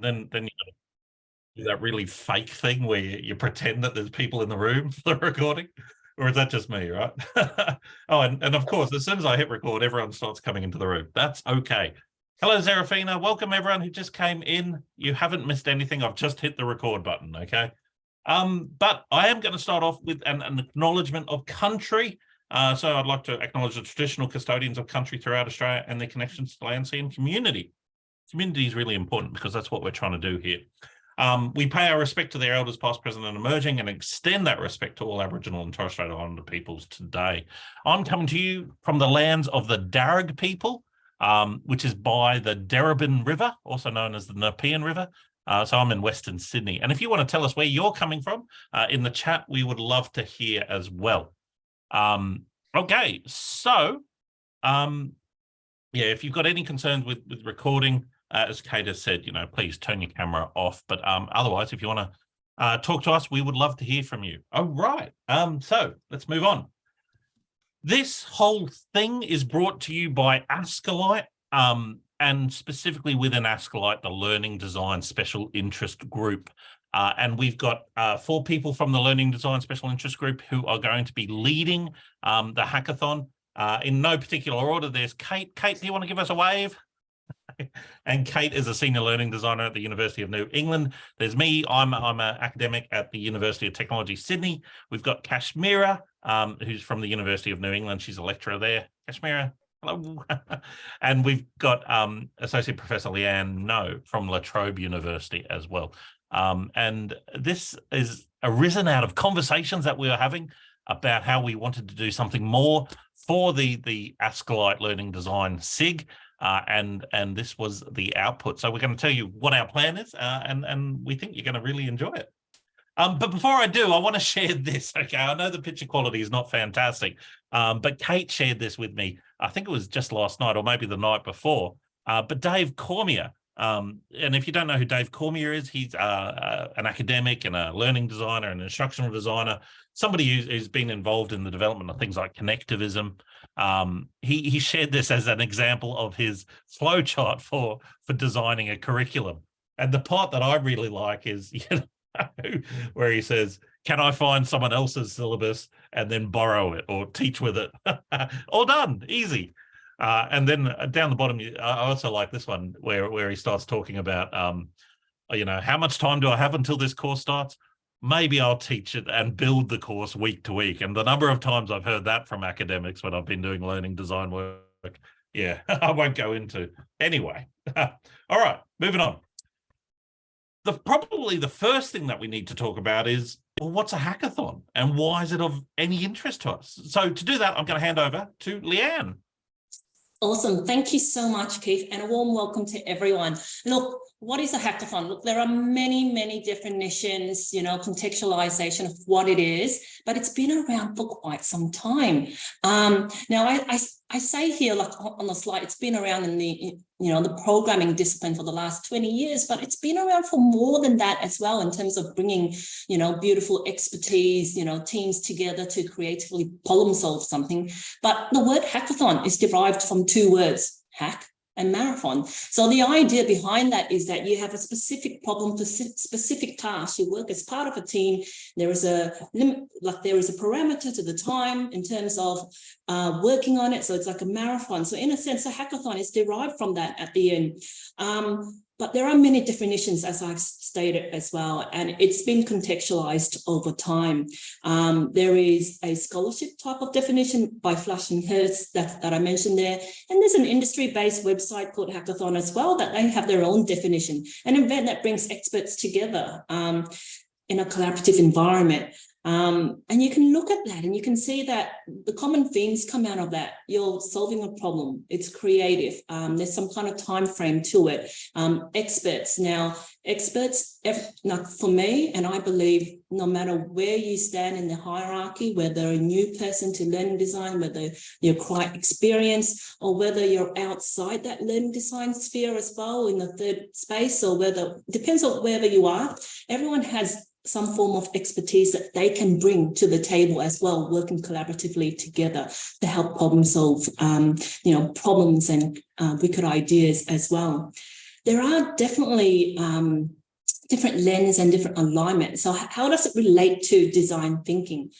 Then you do that really fake thing where you pretend that there's people in the room for the recording, or is that just me, right? Oh, and of course, as soon as I hit record, everyone starts coming into the room. That's okay. Hello, Zarafina. Welcome, everyone who just came in. You haven't missed anything. I've just hit the record button, okay? But I am going to start off with an acknowledgement of country. So I'd like to acknowledge the traditional custodians of country throughout Australia and their connections to land, sea, and community. Community is really important because that's what we're trying to do here. We pay our respect to their elders, past, present, and emerging, and extend that respect to all Aboriginal and Torres Strait Islander peoples today. I'm coming to you from the lands of the Darug people, which is by the Darebin River, also known as the Nepean River. So I'm in Western Sydney. And if you want to tell us where you're coming from in the chat, we would love to hear as well. Okay, so yeah, if you've got any concerns with recording, as Kate has said, please turn your camera off. But otherwise, if you want to talk to us, we would love to hear from you. All right. So let's move on. This whole thing is brought to you by Ascolite, and specifically within Ascolite, the Learning Design Special Interest Group. And we've got 4 people from the Learning Design Special Interest Group who are going to be leading the hackathon. In no particular order, there's Kate. Kate, do you want to give us a wave? And Kate is a senior learning designer at the University of New England. There's me. I'm an academic at the University of Technology, Sydney. We've got Kashmira, who's from the University of New England. She's a lecturer there. Kashmira, hello. And we've got Associate Professor Leanne No from La Trobe University as well. And this is arisen out of conversations that we were having about how we wanted to do something more for the Ascolite Learning Design SIG. And this was the output. So we're going to tell you what our plan is, and we think you're going to really enjoy it. But before I do, I want to share this. Okay, I know the picture quality is not fantastic, but Kate shared this with me. I think it was just last night or maybe the night before. But Dave Cormier, and if you don't know who Dave Cormier is, he's an academic and a learning designer and instructional designer, somebody who's been involved in the development of things like connectivism. He shared this as an example of his flowchart for designing a curriculum. And the part that I really like is, where he says, can I find someone else's syllabus and then borrow it or teach with it? All done, easy. And then down the bottom, I also like this one where he starts talking about, how much time do I have until this course starts? Maybe I'll teach it and build the course week to week. And the number of times I've heard that from academics when I've been doing learning design work, yeah, I won't go into. Anyway, all right, moving on. Probably the first thing that we need to talk about is, well, what's a hackathon and why is it of any interest to us? So to do that, I'm going to hand over to Leanne. Awesome. Thank you so much, Keith, and a warm welcome to everyone. Look, what is a hackathon? Look, there are many definitions, contextualization of what it is, but it's been around for quite some time. Now, I say here, like on the slide, it's been around in the programming discipline for the last 20 years, but it's been around for more than that as well in terms of bringing, beautiful expertise, teams together to creatively problem solve something. But the word hackathon is derived from 2 words, hack and marathon. So the idea behind that is that you have a specific problem for specific tasks. You work as part of a team. There is a limit, there is a parameter to the time in terms of working on it. So it's like a marathon. So in a sense, a hackathon is derived from that at the end. But there are many definitions, as I've stated as well, and it's been contextualized over time. There is a scholarship type of definition by Flash and Hertz that I mentioned there, and there's an industry-based website called Hackathon as well that they have their own definition, an event that brings experts together in a collaborative environment. And you can look at that and you can see that the common themes come out of that. You're solving a problem. It's creative. There's some kind of time frame to it. Experts. Now, for me, and I believe no matter where you stand in the hierarchy, whether a new person to learning design, whether you're quite experienced, or whether you're outside that learning design sphere as well in the third space, or depends on wherever you are, everyone has some form of expertise that they can bring to the table as well, working collaboratively together to help problem solve, problems and wicked ideas as well. there are definitely different lens and different alignment. So how does it relate to design thinking?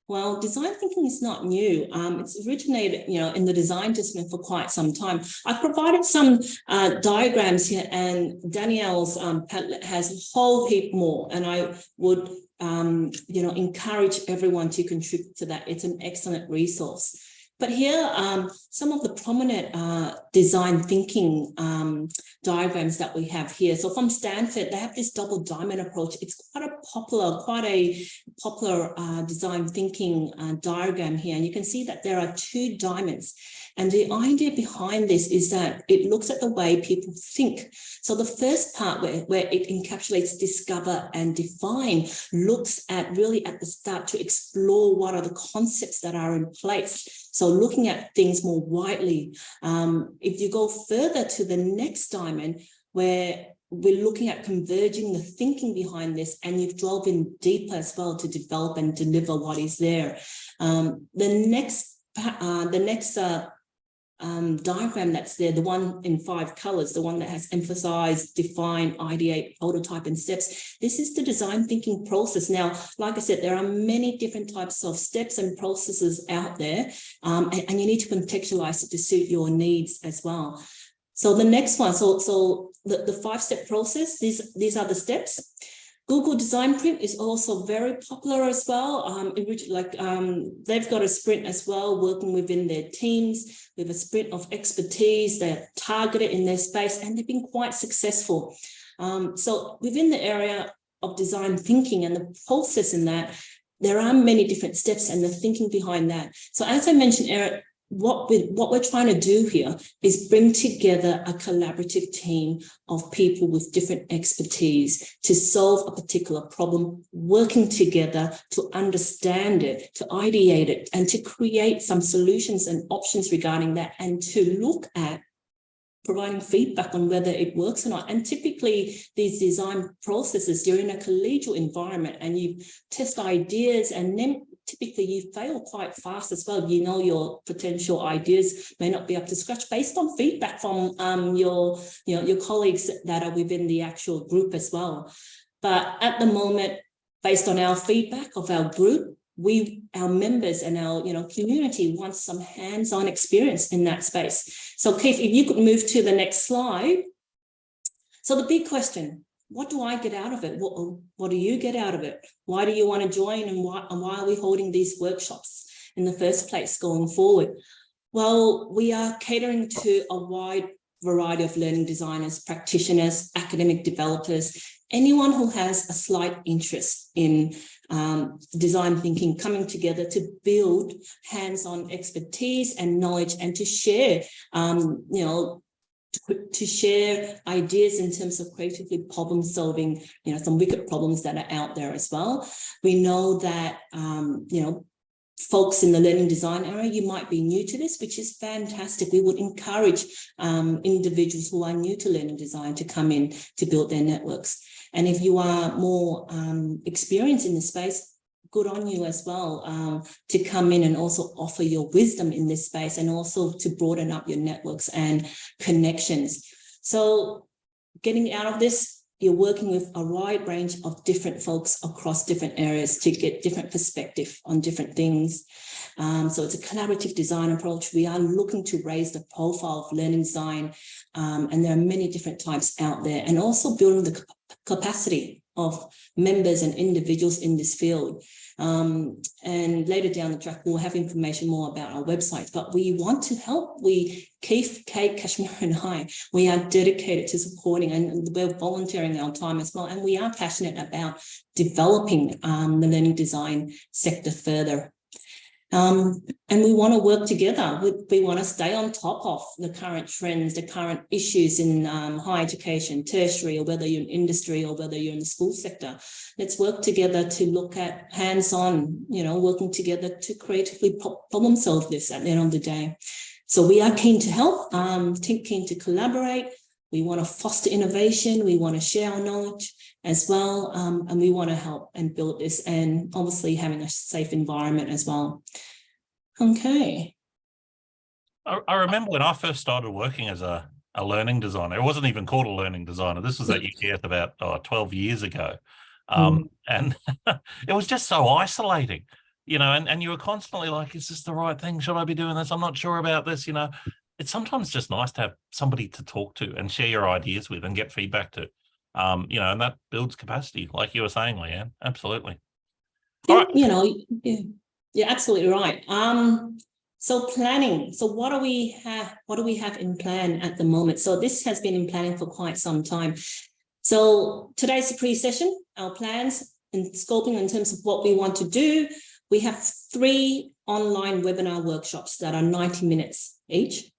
Well, design thinking is not new. It's originated, in the design discipline for quite some time. I've provided some diagrams here, and Danielle's Padlet has a whole heap more, and I would, encourage everyone to contribute to that. It's an excellent resource. But here, some of the prominent design thinking diagrams that we have here. So from Stanford, they have this double diamond approach. It's quite a popular design thinking diagram here. And you can see that there are 2 diamonds. And the idea behind this is that it looks at the way people think. So the first part where it encapsulates discover and define looks at really at the start to explore what are the concepts that are in place. So looking at things more widely. If you go further to the next diamond, where we're looking at converging the thinking behind this, and you've delved in deeper as well to develop and deliver what is there. The next diagram that's there, the one in 5 colors, the one that has emphasized, define, ideate, prototype, and steps. This is the design thinking process. Now, like I said, there are many different types of steps and processes out there, and you need to contextualize it to suit your needs as well. So the next one, so the 5-step process, these are the steps. Google Design Print is also very popular as well. They've got a sprint as well, working within their teams with a sprint of expertise. They're targeted in their space, and they've been quite successful. So within the area of design thinking and the process in that, there are many different steps and the thinking behind that. So as I mentioned, Eric, what we're trying to do here is bring together a collaborative team of people with different expertise to solve a particular problem, working together to understand it, to ideate it, and to create some solutions and options regarding that, and to look at providing feedback on whether it works or not. And typically these design processes, you're in a collegial environment and you test ideas, and then typically you fail quite fast as well. Your potential ideas may not be up to scratch based on feedback from your colleagues that are within the actual group as well. But at the moment, based on our feedback of our group, our members and our community wants some hands-on experience in that space. So Keith, if you could move to the next slide. So the big question, what do I get out of it? What do you get out of it? Why do you want to join, and why are we holding these workshops in the first place going forward? Well, we are catering to a wide variety of learning designers, practitioners, academic developers, anyone who has a slight interest in design thinking, coming together to build hands-on expertise and knowledge, and to share, to share ideas in terms of creatively problem solving, some wicked problems that are out there as well. We know that, folks in the learning design area, you might be new to this, which is fantastic. We would encourage individuals who are new to learning design to come in to build their networks. And if you are more experienced in the space, good on you as well, to come in and also offer your wisdom in this space, and also to broaden up your networks and connections. So getting out of this, you're working with a wide range of different folks across different areas to get different perspective on different things. So it's a collaborative design approach. We are looking to raise the profile of learning design, and there are many different types out there, and also building the capacity of members and individuals in this field. And later down the track, we'll have information more about our website, but we want to help. Keith, Kate, Kashmir and I, we are dedicated to supporting, and we're volunteering our time as well. And we are passionate about developing the learning design sector further. And we want to work together. We want to stay on top of the current trends, the current issues in higher education, tertiary, or whether you're in industry or whether you're in the school sector. Let's work together to look at hands-on, working together to creatively problem solve this at the end of the day. So we are keen to help, keen to collaborate. We want to foster innovation. We want to share our knowledge as well. And we want to help and build this, and obviously having a safe environment as well. Okay. I remember when I first started working as a a learning designer. It wasn't even called a learning designer. This was at UTS about 12 years ago. And it was just so isolating, and you were constantly like, is this the right thing? Should I be doing this? I'm not sure about this, It's sometimes just nice to have somebody to talk to and share your ideas with and get feedback to, and that builds capacity, like you were saying, Leanne. Absolutely. All right. You're absolutely right. So planning. So what do we have in plan at the moment? So this has been in planning for quite some time. So today's the pre-session, our plans and scoping in terms of what we want to do. We have 3 online webinar workshops that are 90 minutes each.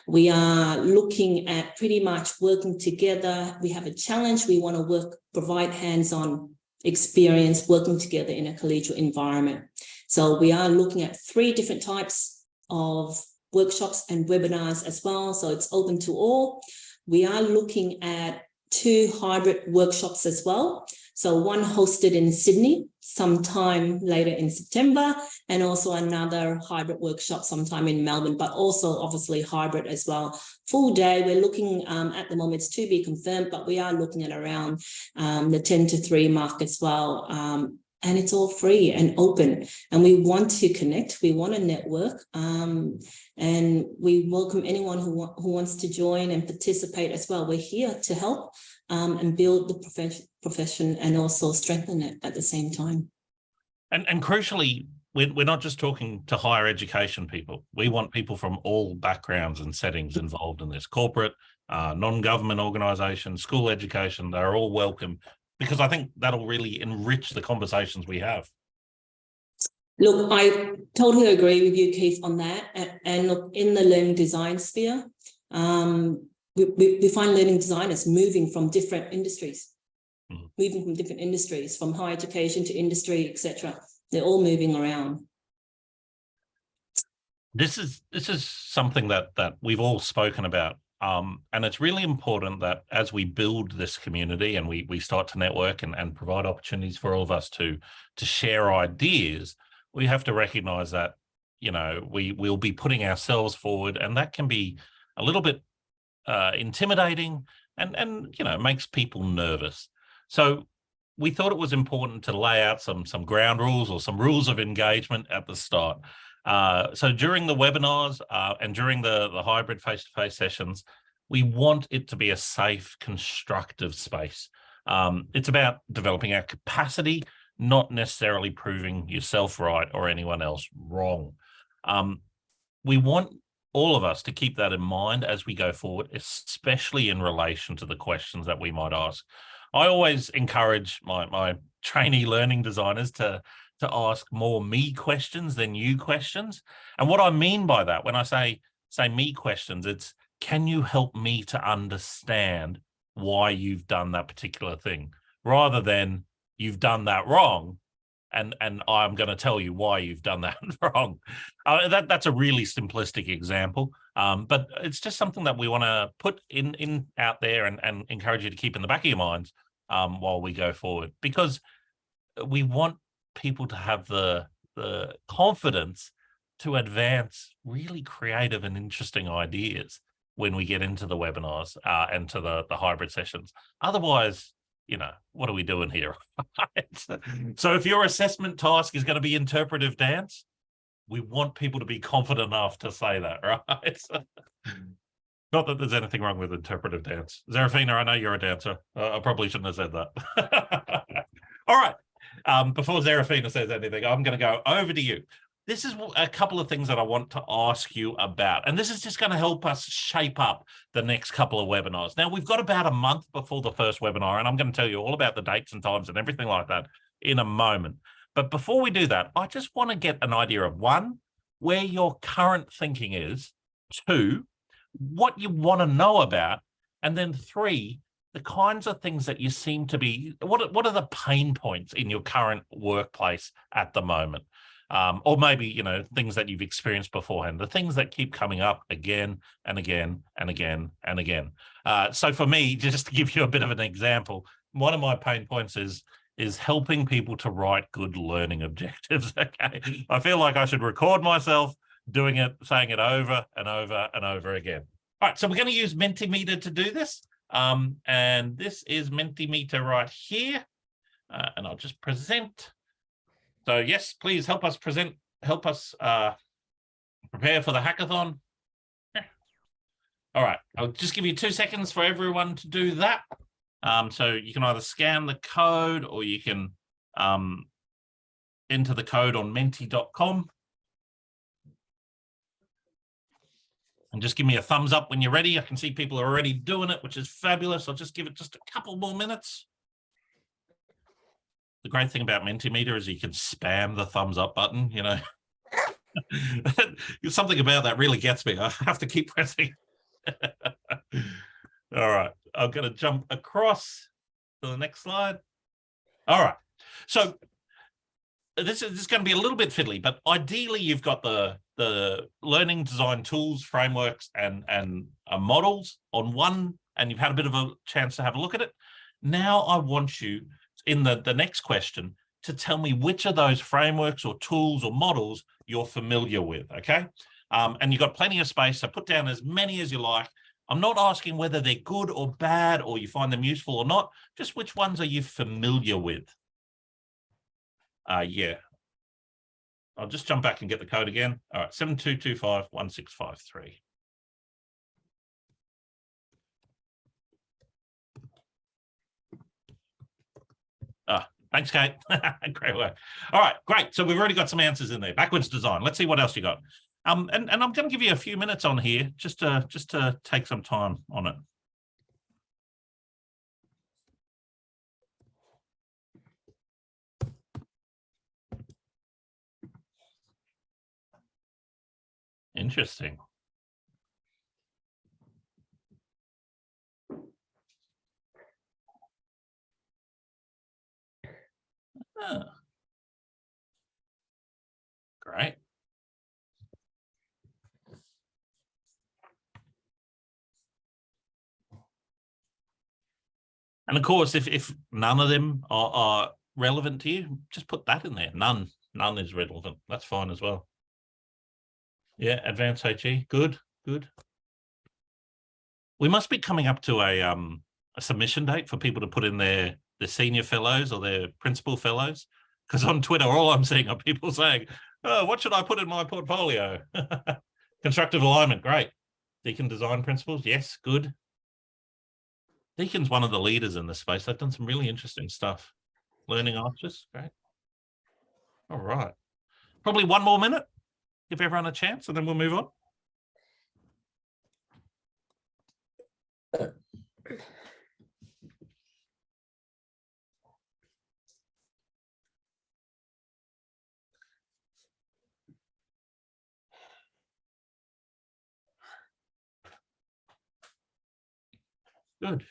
We are looking at pretty much working together. We have a challenge. We want to provide hands-on experience working together in a collegiate environment. So we are looking at 3 different types of workshops and webinars as well. So it's open to all. We are looking at 2 hybrid workshops as well. So one hosted in Sydney sometime later in September, and also another hybrid workshop sometime in Melbourne, but also obviously hybrid as well. Full day, we're looking at the moment, it's to be confirmed, but we are looking at around the 10 to 3 mark as well. And it's all free and open. And we want to connect, we want to network, and we welcome anyone who wants to join and participate as well. We're here to help and build the profession and also strengthen it at the same time. And crucially, we're not just talking to higher education people. We want people from all backgrounds and settings involved in this. Corporate, non-government organisations, school education, they're all welcome, because I think that'll really enrich the conversations we have. Look, I totally agree with you, Keith, on that. And look, in the learning design sphere, we find learning designers moving from different industries, from higher education to industry, etc. They're all moving around. This is something that we've all spoken about. And it's really important that as we build this community and we start to network and provide opportunities for all of us to share ideas, we have to recognize that, we'll be putting ourselves forward, and that can be a little bit intimidating and makes people nervous. So we thought it was important to lay out some ground rules or some rules of engagement at the start. So during the webinars and during the hybrid face-to-face sessions, we want it to be a safe, constructive space. It's about developing our capacity, not necessarily proving yourself right or anyone else wrong. We want all of us to keep that in mind as we go forward, especially in relation to the questions that we might ask. I always encourage my trainee learning designers to ask more me questions than you questions. And what I mean by that, when I say me questions, it's, can you help me to understand why you've done that particular thing, rather than you've done that wrong and I'm going to tell you why you've done that wrong. That's a really simplistic example, but it's just something that we want to put in out there and encourage you to keep in the back of your minds while we go forward, because we want people to have the confidence to advance really creative and interesting ideas when we get into the webinars and to the hybrid sessions. Otherwise, what are we doing here? So if your assessment task is going to be interpretive dance, we want people to be confident enough to say that, right? Not that there's anything wrong with interpretive dance. Zarafina, I know you're a dancer. I probably shouldn't have said that. All right. Before Zarafina says anything, I'm going to go over to you. This is a couple of things that I want to ask you about, and this is just going to help us shape up the next couple of webinars. Now, we've got about a month before the first webinar, and I'm going to tell you all about the dates and times and everything like that in a moment. But before we do that, I just want to get an idea of, 1, where your current thinking is, 2, what you want to know about, and then 3, the kinds of things that you seem to be, what are the pain points in your current workplace at the moment? Or maybe, things that you've experienced beforehand, the things that keep coming up again and again and again and again. So for me, just to give you a bit of an example, one of my pain points is helping people to write good learning objectives. Okay, I feel like I should record myself doing it, saying it over and over and over again. All right, so we're going to use Mentimeter to do this. And this is Mentimeter right here. And I'll just present. So yes, please help us present, help us prepare for the hackathon. All right, I'll just give you 2 seconds for everyone to do that. So you can either scan the code or you can enter the code on menti.com. And just give me a thumbs up when you're ready. I can see people are already doing it, which is fabulous. I'll just give it just a couple more minutes. The great thing about Mentimeter is you can spam the thumbs up button, you know. Something about that really gets me. I have to keep pressing. All right, I'm going to jump across to the next slide. All right, so this is going to be a little bit fiddly, but ideally you've got the learning design tools, frameworks, and models on one, and you've had a bit of a chance to have a look at it. Now I want you in the next question to tell me which of those frameworks or tools or models you're familiar with, okay? And you've got plenty of space, so put down as many as you like. I'm not asking whether they're good or bad or you find them useful or not, just which ones are you familiar with? Yeah. I'll just jump back and get the code again. All right, 72251653. Thanks, Kate. Great work. All right, great. So we've already got some answers in there. Backwards design. Let's see what else you got. And I'm going to give you a few minutes on here just to take some time on it. Interesting. Great. And of course, if none of them are relevant to you, just put that in there. None is relevant. That's fine as well. Yeah, advanced HE, good. We must be coming up to a submission date for people to put in their senior fellows or their principal fellows, because on Twitter, all I'm seeing are people saying, "Oh, what should I put in my portfolio?" Constructive alignment, great. Deacon design principles, yes, good. Deacon's one of the leaders in this space. They've done some really interesting stuff. Learning arches, great. All right. Probably one more minute. Give everyone a chance and then we'll move on. Good.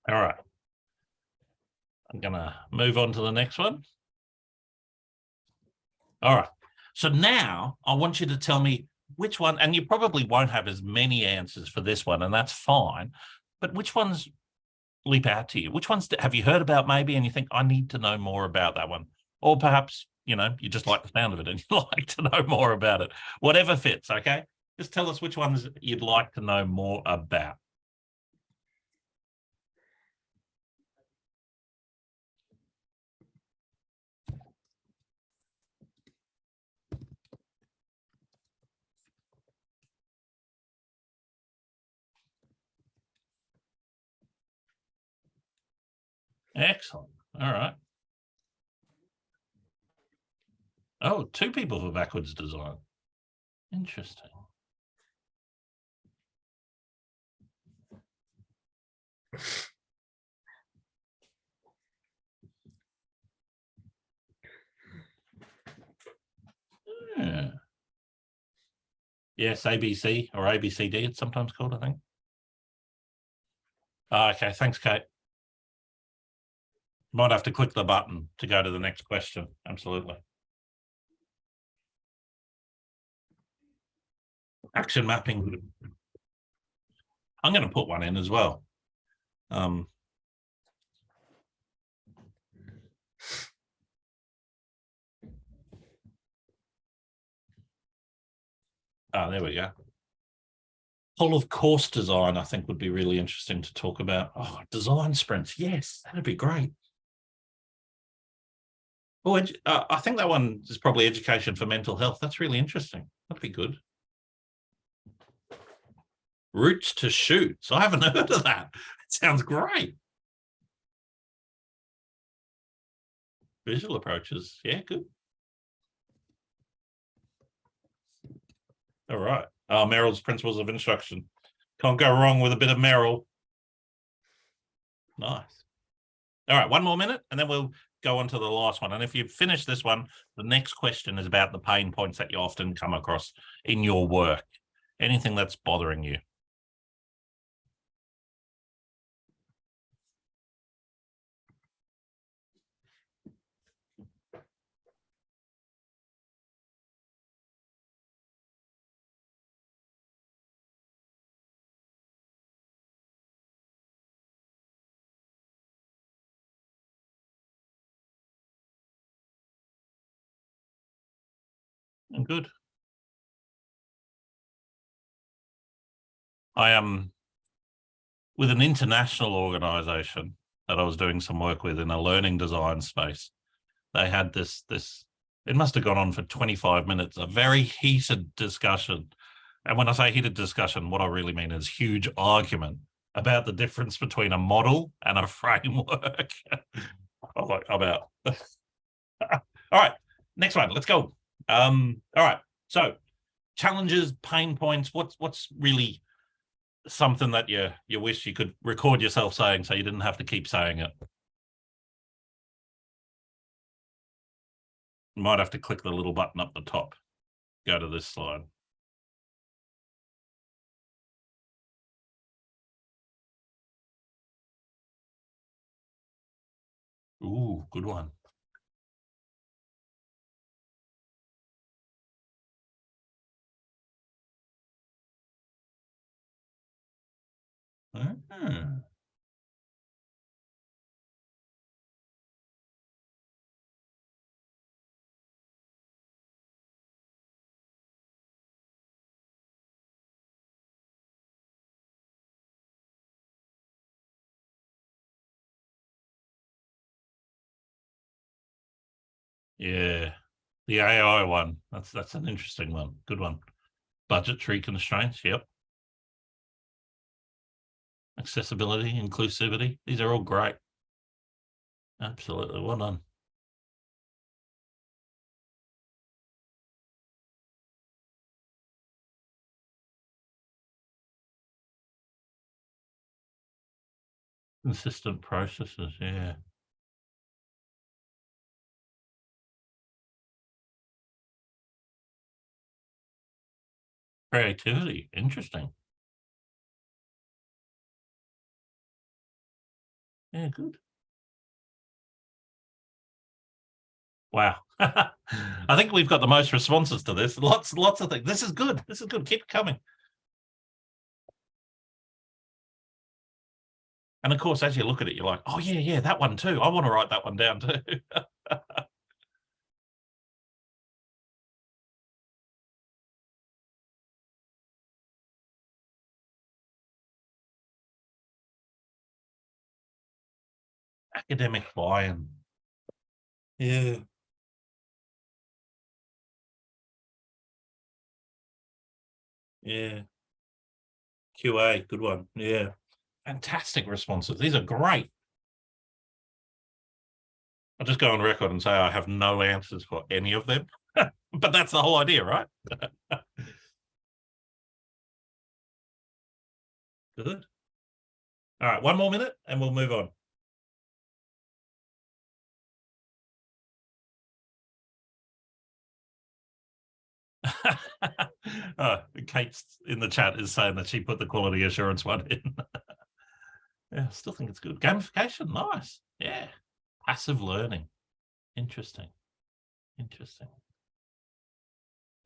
All right. I'm going to move on to the next one. All right. So now I want you to tell me which one, and you probably won't have as many answers for this one, and that's fine, but which ones leap out to you? Which ones have you heard about maybe, and you think, I need to know more about that one? Or perhaps, you know, you just like the sound of it and you like to know more about it. Whatever fits, okay? Just tell us which ones you'd like to know more about. Excellent. All right. Oh, 2 people for backwards design. Interesting. Yeah. Yes, ABC or ABCD, it's sometimes called, I think. Okay, thanks, Kate. Might have to click the button to go to the next question. Absolutely. Action mapping. I'm going to put one in as well. Oh, there we go. Whole of course design, I think, would be really interesting to talk about. Oh, design sprints. Yes, that'd be great. Oh, I think that one is probably education for mental health. That's really interesting. That'd be good. Routes to shoots. I haven't heard of that. It sounds great. Visual approaches. Yeah, good. All right. Merrill's principles of instruction. Can't go wrong with a bit of Merrill. Nice. All right, one more minute, and then we'll go on to the last one. And if you finish this one, the next question is about the pain points that you often come across in your work. Anything that's bothering you. Good. I am with an international organization that I was doing some work with in a learning design space. They had this, it must have gone on for 25 minutes, a very heated discussion. And when I say heated discussion, what I really mean is huge argument about the difference between a model and a framework. I was like, I'm out. All right, next one, let's go. All right, so challenges, pain points, what's really something that you wish you could record yourself saying so you didn't have to keep saying it? You might have to click the little button up the top. Go to this slide. Ooh, good one. Yeah, the AI one. That's an interesting one. Good one. Budgetary constraints. Yep. Accessibility, inclusivity. These are all great. Absolutely. Well done. Consistent processes. Yeah. Creativity. Interesting. Yeah, good. Wow. I think we've got the most responses to this. Lots of things. This is good. This is good. Keep coming. And of course, as you look at it, you're like, oh, yeah, that one too. I want to write that one down too. Academic buy-in. Yeah. Yeah. QA, good one. Yeah. Fantastic responses. These are great. I'll just go on record and say I have no answers for any of them. But that's the whole idea, right? Good. All right, one more minute and we'll move on. Kate's in the chat is saying that she put the quality assurance one in. Yeah, I still think it's good. Gamification, nice. Yeah. Passive learning. Interesting. Interesting.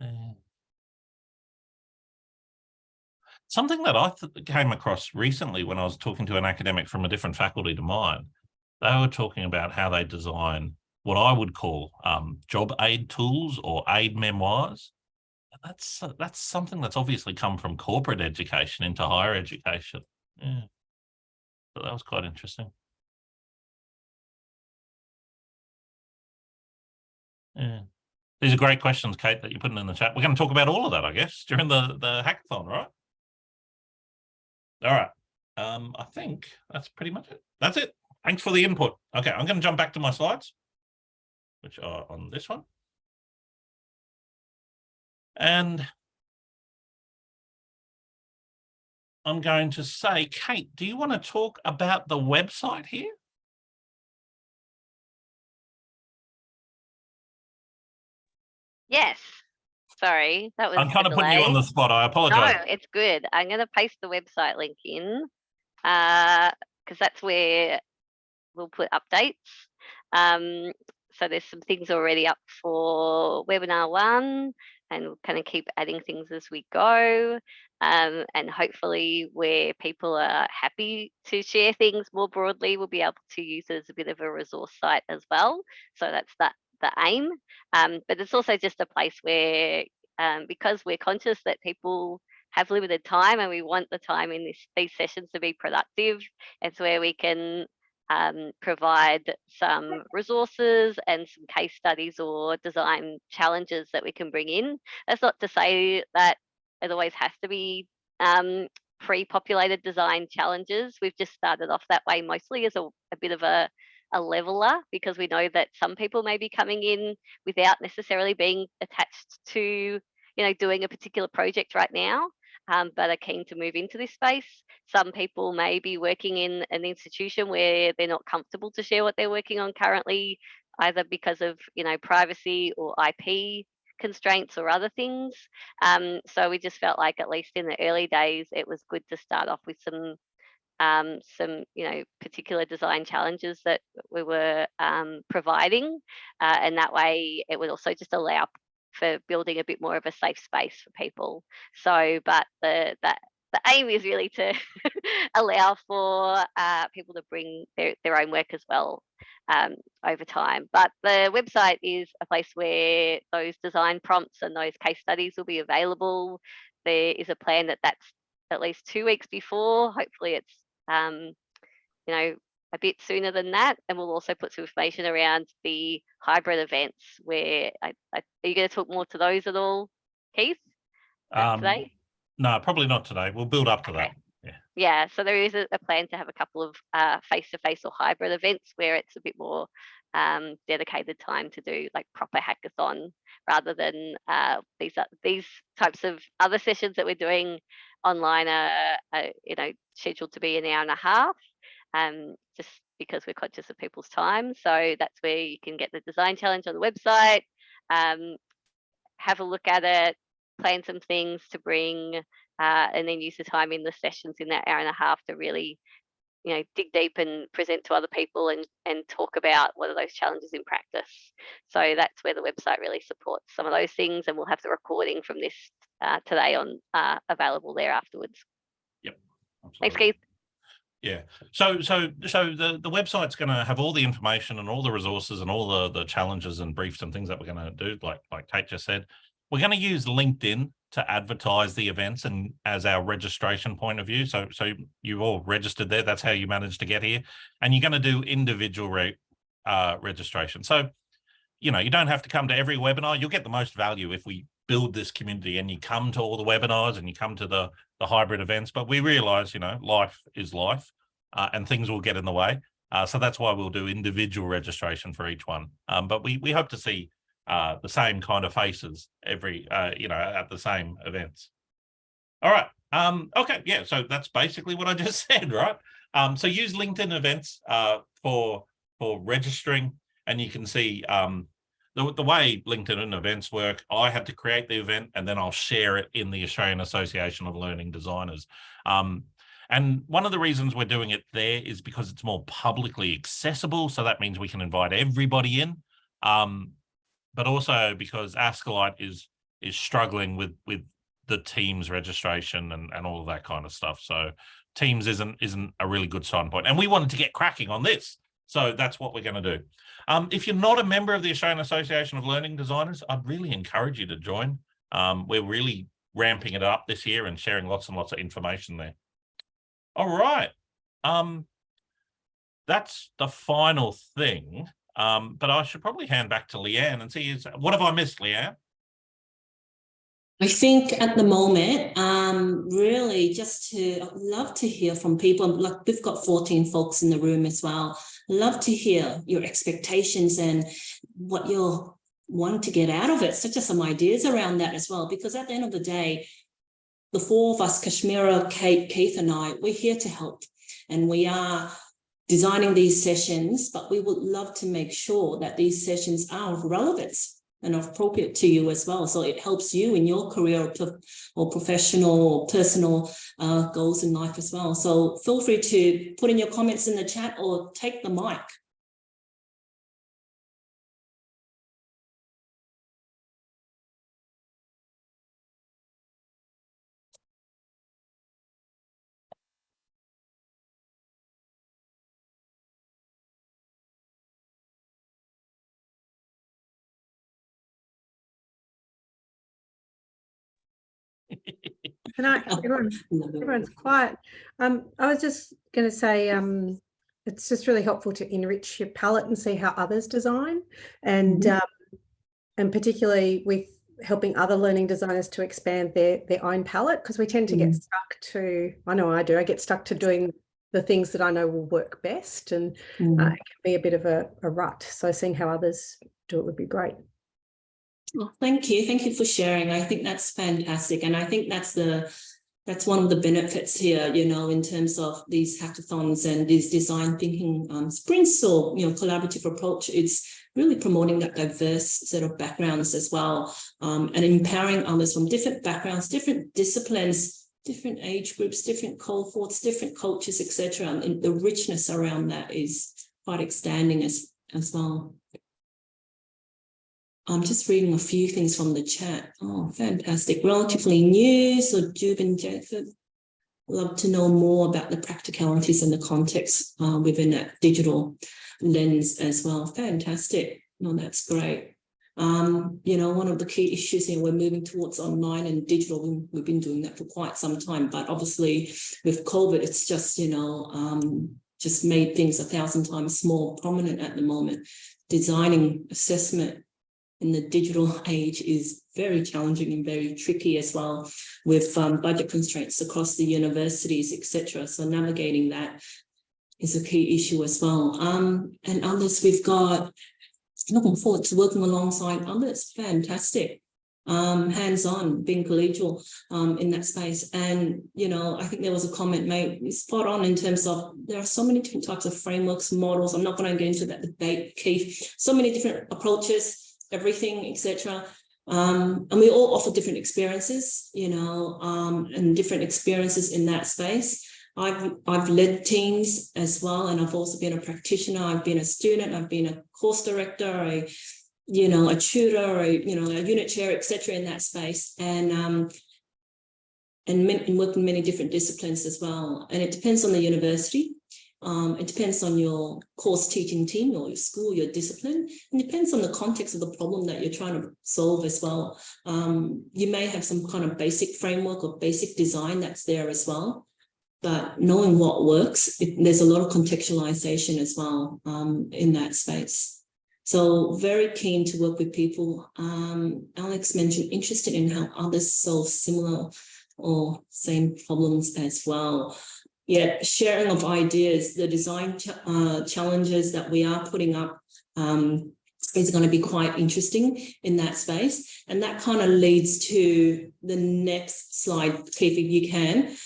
Yeah. Something that I came across recently when I was talking to an academic from a different faculty to mine, they were talking about how they design what I would call job aid tools or aid memoirs. That's something that's obviously come from corporate education into higher education. Yeah, so that was quite interesting. Yeah, these are great questions, Kate, that you're putting in the chat. We're going to talk about all of that, I guess, during the hackathon, right? All right. I think that's pretty much it. That's it. Thanks for the input. Okay, I'm going to jump back to my slides, which are on this one. And I'm going to say, Kate, do you want to talk about the website here? Yes. Sorry, that was I'm kind a of putting you on the delay. spot. I apologize. No, it's good. I'm going to paste the website link in because that's where we'll put updates. So there's some things already up for webinar 1, and we'll kind of keep adding things as we go. And hopefully where people are happy to share things more broadly, we'll be able to use it as a bit of a resource site as well. So that's the aim. But it's also just a place where, because we're conscious that people have limited time and we want the time in these sessions to be productive, it's where we can provide some resources and some case studies or design challenges that we can bring in. That's not to say that it always has to be pre-populated design challenges. We've just started off that way mostly as a bit of a leveler, because we know that some people may be coming in without necessarily being attached to doing a particular project right now, but are keen to move into this space. Some people may be working in an institution where they're not comfortable to share what they're working on currently, either because of privacy or IP constraints or other things. So we just felt like, at least in the early days, it was good to start off with some particular design challenges that we were providing, and that way it would also just allow for building a bit more of a safe space for people. So, but the aim is really to allow for people to bring their own work as well over time. But the website is a place where those design prompts and those case studies will be available. There is a plan that's at least 2 weeks before. Hopefully it's a bit sooner than that, and we'll also put some information around the hybrid events where are you going to talk more to those at all, Keith, today? No, probably not today. We'll build up to that. Yeah, so there is a plan to have a couple of face-to-face or hybrid events where it's a bit more dedicated time to do like proper hackathon, rather than these types of other sessions that we're doing online are scheduled to be an hour and a half, just because we're conscious of people's time. So that's where you can get the design challenge on the website, have a look at it, plan some things to bring, and then use the time in the sessions in that hour and a half to really dig deep and present to other people and talk about what are those challenges in practice. So that's where the website really supports some of those things, and we'll have the recording from this today on available there afterwards. Yep. Absolutely. Thanks, Keith. Yeah. So the website's going to have all the information and all the resources and all the challenges and briefs and things that we're going to do, like Kate just said. We're going to use LinkedIn to advertise the events and as our registration point of view. So you all registered there. That's how you managed to get here. And you're going to do individual registration. So, you don't have to come to every webinar. You'll get the most value if we build this community and you come to all the webinars and you come to the hybrid events. But we realize, life is life and things will get in the way. So that's why we'll do individual registration for each one. But we hope to see the same kind of faces every, at the same events. All right. Okay. Yeah. So that's basically what I just said, right? So use LinkedIn events for registering, and you can see the way LinkedIn events work. I have to create the event and then I'll share it in the Australian Association of Learning Designers. And one of the reasons we're doing it there is because it's more publicly accessible. So that means we can invite everybody in. But also because Ascolite is struggling with the Teams registration and all of that kind of stuff. So Teams isn't a really good sign point. And we wanted to get cracking on this. So that's what we're going to do. If you're not a member of the Australian Association of Learning Designers, I'd really encourage you to join. We're really ramping it up this year and sharing lots and lots of information there. All right. That's the final thing. But I should probably hand back to Leanne and see, what have I missed, Leanne? I think at the moment, really I'd love to hear from people. Like we've got 14 folks in the room as well. Love to hear your expectations and what you're wanting to get out of it. So just some ideas around that as well, because at the end of the day, the four of us, Kashmira, Kate, Keith and I, we're here to help. And we are designing these sessions, but we would love to make sure that these sessions are of relevance and appropriate to you as well. So it helps you in your career or professional or personal goals in life as well. So feel free to put in your comments in the chat or take the mic. Everyone's quiet. I was just going to say, it's just really helpful to enrich your palette and see how others design, and particularly with helping other learning designers to expand their own palette, because we tend to get stuck to, I know I do, I get stuck to doing the things that I know will work best, and it can be a bit of a rut. So seeing how others do it would be great. Well, thank you for sharing. I think that's fantastic, and I think that's one of the benefits here, you know, in terms of these hackathons and these design thinking sprints or, you know, collaborative approach. It's really promoting that diverse set of backgrounds as well, and empowering others from different backgrounds, different disciplines, different age groups, different cohorts, different cultures, etc. And the richness around that is quite outstanding as well. I'm just reading a few things from the chat. Oh, fantastic. Relatively new. So Jubin Jacob, love to know more about the practicalities and the context within that digital lens as well. Fantastic. No, that's great. You know, one of the key issues here, we're moving towards online and digital. We've been doing that for quite some time, but obviously with COVID, it's just, you know, just made things 1,000 times more prominent at the moment. Designing assessment in the digital age is very challenging and very tricky as well, with budget constraints across the universities, etc. So navigating that is a key issue as well. And others, we've got looking forward to working alongside others. Fantastic. Hands-on, being collegial in that space. And, you know, I think there was a comment made spot on in terms of there are so many different types of frameworks, models. I'm not going to get into that debate, Keith. So many different approaches, everything, etc. And we all offer different experiences, you know, and different experiences in that space. I've led teams as well, and I've also been a practitioner. I've been a student. I've been a course director, a tutor, a unit chair, etc. in that space, and work in many different disciplines as well. And it depends on the university. It depends on your course teaching team or your school, your discipline, and depends on the context of the problem that you're trying to solve as well. You may have some kind of basic framework or basic design that's there as well, but knowing what works, there's a lot of contextualization as well in that space. So very keen to work with people. Alex mentioned interested in how others solve similar or same problems as well. Yeah, sharing of ideas, the design challenges that we are putting up is going to be quite interesting in that space. And that kind of leads to the next slide, Keith, if you can.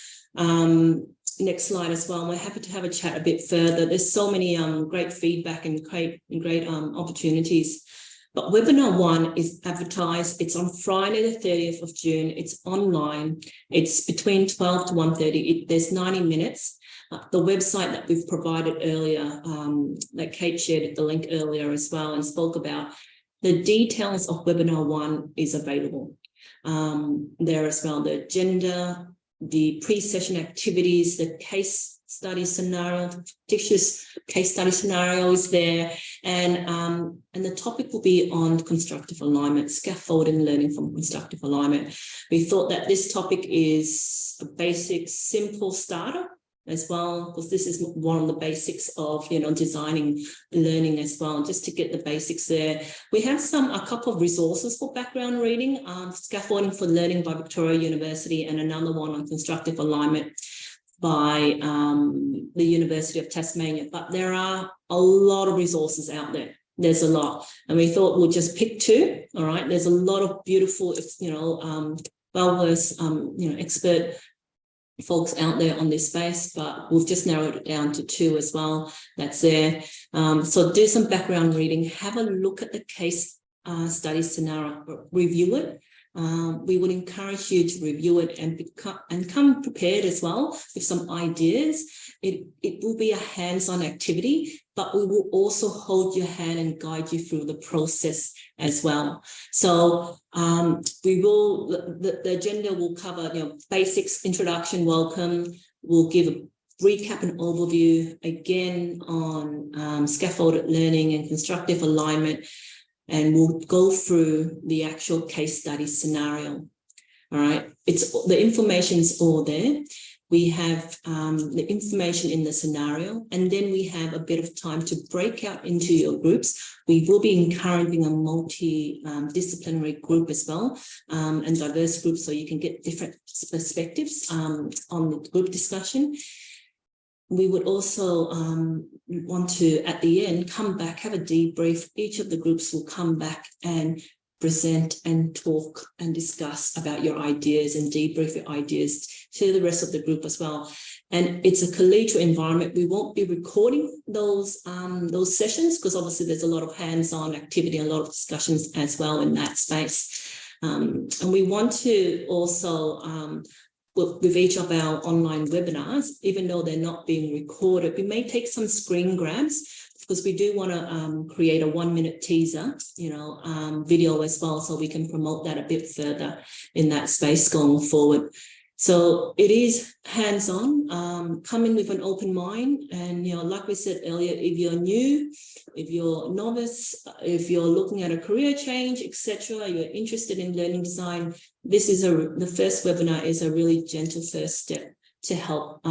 Next slide as well. And we're happy to have a chat a bit further. There's so many great feedback and great opportunities. But webinar 1 is advertised. It's on Friday, the 30th of June. It's online. It's between 12 to 1:30. There's 90 minutes. The website that we've provided earlier, that Kate shared the link earlier as well and spoke about, the details of webinar 1 is available there as well. The agenda, the pre-session activities, the case study scenario, fictitious case study scenario is there, and the topic will be on constructive alignment, scaffolding learning from constructive alignment. We thought that this topic is a basic, simple starter as well, because this is one of the basics of, you know, designing learning as well, just to get the basics there. We have a couple of resources for background reading, Scaffolding for Learning by Victoria University, and another one on constructive alignment by the University of Tasmania. But there are a lot of resources out there. There's a lot, and we thought we'll just pick two. All right, there's a lot of beautiful, you know, well-versed, you know, expert folks out there on this space, but we've just narrowed it down to two as well. That's there. So do some background reading, have a look at the case study scenario, review it. We would encourage you to review it and come prepared as well with some ideas. It will be a hands-on activity, but we will also hold your hand and guide you through the process as well. So we will, the agenda will cover, you know, basics, introduction, welcome. We'll give a recap and overview again on scaffolded learning and constructive alignment. And we'll go through the actual case study scenario. All right, the information's all there. We have the information in the scenario, and then we have a bit of time to break out into your groups. We will be encouraging a multi-disciplinary group as well, and diverse groups, so you can get different perspectives on the group discussion. We would also want to, at the end, come back, have a debrief. Each of the groups will come back and present and talk and discuss about your ideas and debrief your ideas to the rest of the group as well. And it's a collegial environment. We won't be recording those sessions, because obviously there's a lot of hands-on activity, a lot of discussions as well in that space. And we want to also with each of our online webinars, even though they're not being recorded, we may take some screen grabs, because we do want to create a 1-minute teaser, you know, video as well, so we can promote that a bit further in that space going forward. So it is hands-on, come in with an open mind. And, you know, like we said earlier, if you're new, if you're novice, if you're looking at a career change, etc., you're interested in learning design, this is the first webinar is a really gentle first step to help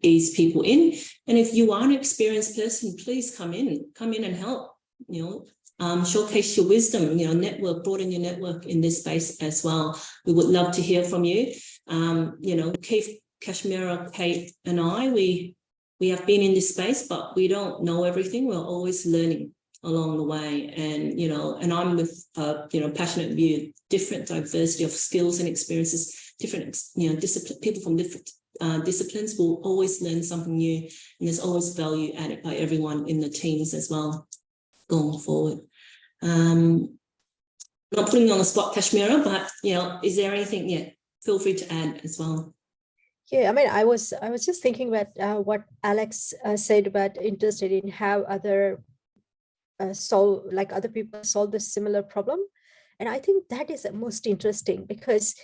ease people in. And if you are an experienced person, please come in and help, you know, showcase your wisdom, you know, broaden your network in this space as well. We would love to hear from you. You know, Keith, Kashmira, Kate and I, we have been in this space, but we don't know everything. We're always learning along the way. And, you know, and I'm with, you know, passionate view, different diversity of skills and experiences, different, you know, people from different disciplines will always learn something new. And there's always value added by everyone in the teams as well going forward. Not putting you on the spot, Kashmira, but, you know, is there anything, yeah, feel free to add as well. Yeah, I mean, I was just thinking about what Alex said about interested in how other other people solve this similar problem. And I think that is the most interesting, because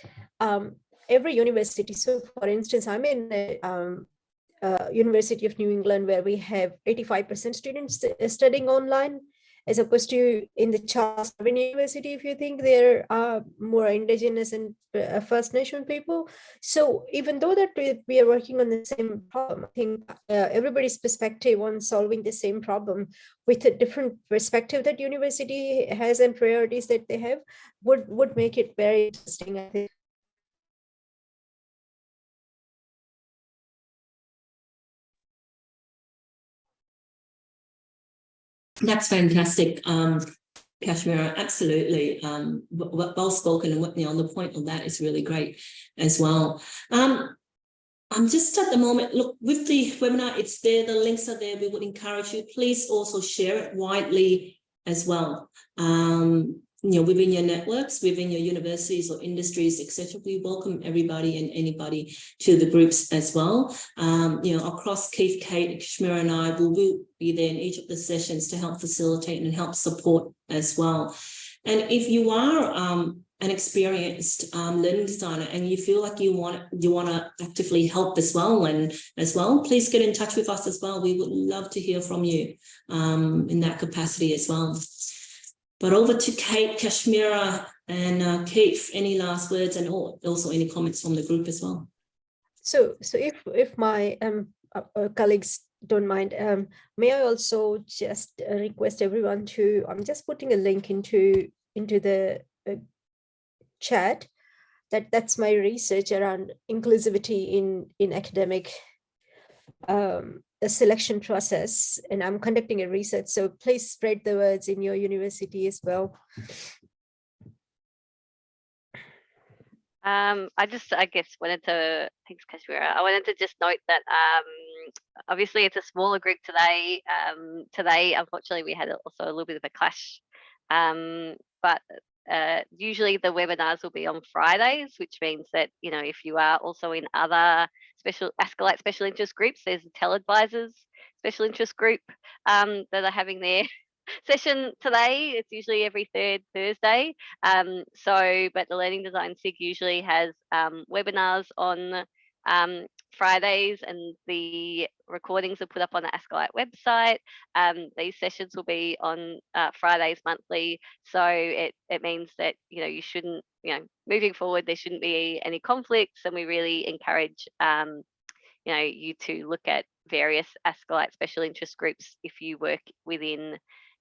every university, so for instance, I'm in the University of New England, where we have 85% students studying online, as opposed to in the Charles Darwin University, if you think there are more Indigenous and First Nation people. So even though that we are working on the same problem, I think everybody's perspective on solving the same problem with a different perspective that university has and priorities that they have would make it very interesting, I think. That's fantastic, Kashmira. Absolutely, well spoken, and, you know, on the point of that is really great as well. I'm just at the moment, look, with the webinar, it's there, the links are there. We would encourage you, please also share it widely as well. You know, within your networks, within your universities or industries, etc. We welcome everybody and anybody to the groups as well. You know, across Keith, Kate, Kashmira and I will be there in each of the sessions to help facilitate and help support as well. And if you are an experienced learning designer and you feel like you want to actively help as well, please get in touch with us as well. We would love to hear from you in that capacity as well. But over to Kate, Kashmira, and Keith, any last words and also any comments from the group as well? So if my colleagues don't mind, may I also just request everyone to, I'm just putting a link into the chat. That's my research around inclusivity in academic selection process, and I'm conducting a research. So please spread the words in your university as well. I guess wanted to, thanks Kashmira. I wanted to just note that obviously it's a smaller group today. Today, unfortunately, we had also a little bit of a clash. But usually the webinars will be on Fridays, which means that, you know, if you are also in other Escalate special interest groups, there's a Tele-Advisors special interest group that are having their session today. It's usually every third Thursday. But the Learning Design SIG usually has webinars on Fridays, and the recordings are put up on the Escalate website. These sessions will be on Fridays monthly. So it means that, you know, you shouldn't, you know, moving forward, there shouldn't be any conflicts, and we really encourage you know, you to look at various Escalate special interest groups if you work within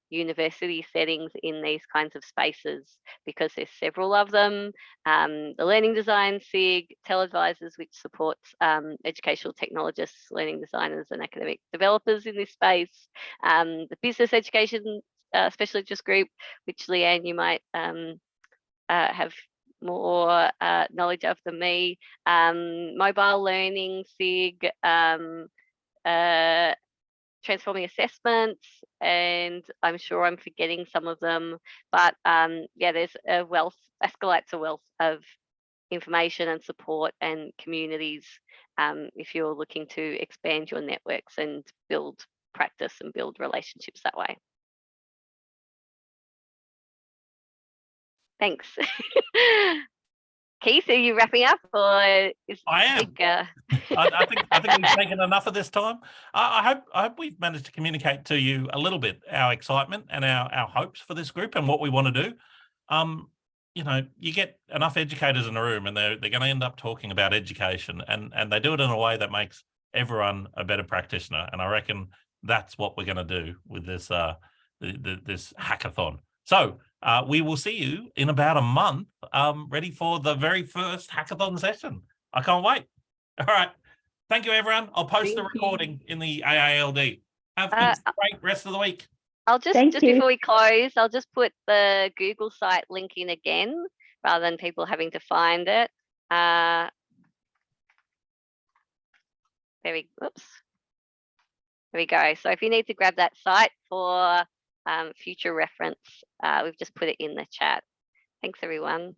university settings in these kinds of spaces, because there's several of them. The Learning Design SIG, Tele-Advisors, which supports educational technologists, learning designers and academic developers in this space. The Business Education Special Interest Group, which Leanne, you might have more knowledge of than me. Mobile Learning SIG, Transforming Assessments, and I'm sure I'm forgetting some of them, but yeah, there's a wealth, Escalate's a wealth of information and support and communities if you're looking to expand your networks and build practice and build relationships that way. Thanks. Keith, are you wrapping up, or is I am. I think we've taken enough of this time. I hope we've managed to communicate to you a little bit our excitement and our hopes for this group and what we want to do. You know, you get enough educators in a room, and they're going to end up talking about education, and they do it in a way that makes everyone a better practitioner. And I reckon that's what we're going to do with this this hackathon. So we will see you in about a month, ready for the very first hackathon session. I can't wait. All right. Thank you, everyone. I'll post the recording in the AALD. Have a great rest of the week. I'll just before we close, I'll just put the Google site link in again, rather than people having to find it. There we go. So if you need to grab that site for future reference, we've just put it in the chat. Thanks, everyone.